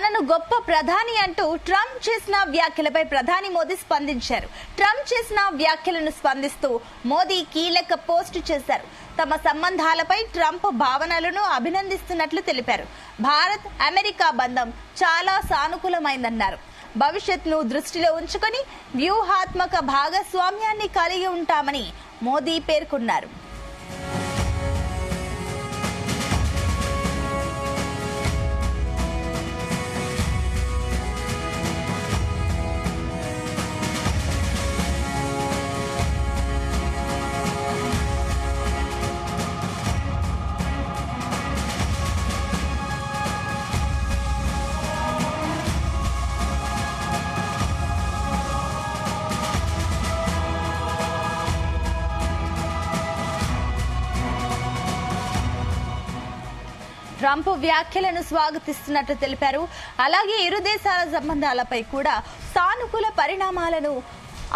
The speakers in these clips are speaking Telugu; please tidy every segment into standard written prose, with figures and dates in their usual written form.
తనను గొప్ప ప్రధాని అంటూ ట్రంప్ చేసిన వ్యాఖ్యలపై ప్రధాని మోదీ స్పందించారు. ట్రంప్ చేసిన వ్యాఖ్యలను స్పందిస్తూ మోదీ కీలక పోస్ట్ చేశారు. తమ సంబంధాలపై ట్రంప్ భావనలను అభినందిస్తున్నట్లు తెలిపారు. భారత్ అమెరికా బంధం చాలా సానుకూలమైందన్నారు. భవిష్యత్తును దృష్టిలో ఉంచుకొని వ్యూహాత్మక భాగస్వామ్యాన్ని కలిగి ఉంటామని మోదీ పేర్కొన్నారు. ట్రంప్ వ్యాఖ్యలను స్వాగతిస్తున్నట్లు తెలిపారు. అలాగే ఇరు దేశాల సంబంధాలపై కూడా సానుకూల పరిణామాలను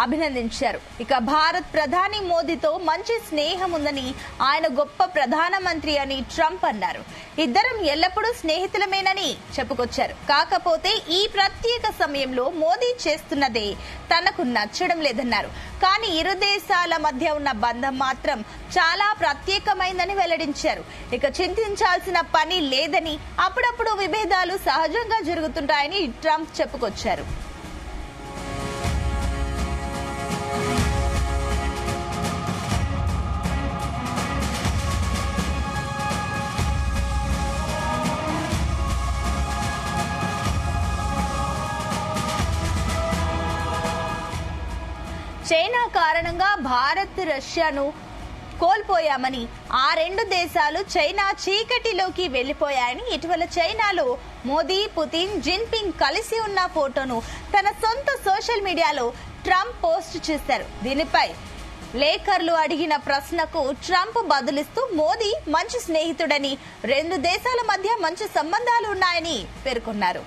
అభినందించారు. ఇక భారత్ ప్రధాని మోదీతో మంచి స్నేహం ఉందని, ఆయన గొప్ప ప్రధానమంత్రి అని ట్రంప్ అన్నారు. ఇద్దరం ఎల్లప్పుడూ స్నేహితులమేనని చెప్పుకొచ్చారు. కాకపోతే ఈ ప్రత్యేక సమయంలో మోదీ చేస్తున్నదే తనకు నచ్చడం లేదన్నారు. కానీ ఇరు దేశాల మధ్య ఉన్న బంధం మాత్రం చాలా ప్రత్యేకమైందని వెల్లడించారు. ఇక చింతించాల్సిన పని లేదని, అప్పుడప్పుడు విభేదాలు సహజంగా జరుగుతుంటాయని ట్రంప్ చెప్పుకొచ్చారు. చైనా కారణంగా భారత్ రష్యాను కోల్పోయామని, ఆ రెండు దేశాలు చైనా చీకటిలోకి వెళ్లిపోయాయని ఇటీవల చైనాలో మోదీ, పుతిన్, జిన్పింగ్ కలిసి ఉన్న ఫోటోను తన సొంత సోషల్ మీడియాలో ట్రంప్ పోస్ట్ చేశారు. దీనిపై లేఖర్లు అడిగిన ప్రశ్నకు ట్రంప్ బదులిస్తూ మోదీ మంచి స్నేహితుడని, రెండు దేశాల మధ్య మంచి సంబంధాలు ఉన్నాయని పేర్కొన్నారు.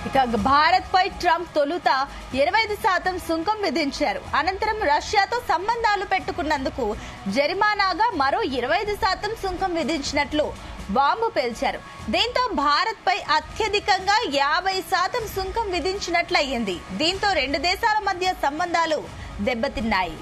ఇక భారత్ పై ట్రంప్ తొలుత 25% సుంకం విధించారు. అనంతరం రష్యాతో సంబంధాలు పెట్టుకున్నందుకు జరిమానాగా మరో 25% సుంకం విధించినట్లు బాంబు పేల్చారు. దీంతో భారత్ పై అత్యధికంగా 50% సుంకం విధించినట్లయింది. దీంతో రెండు దేశాల మధ్య సంబంధాలు దెబ్బతిన్నాయి.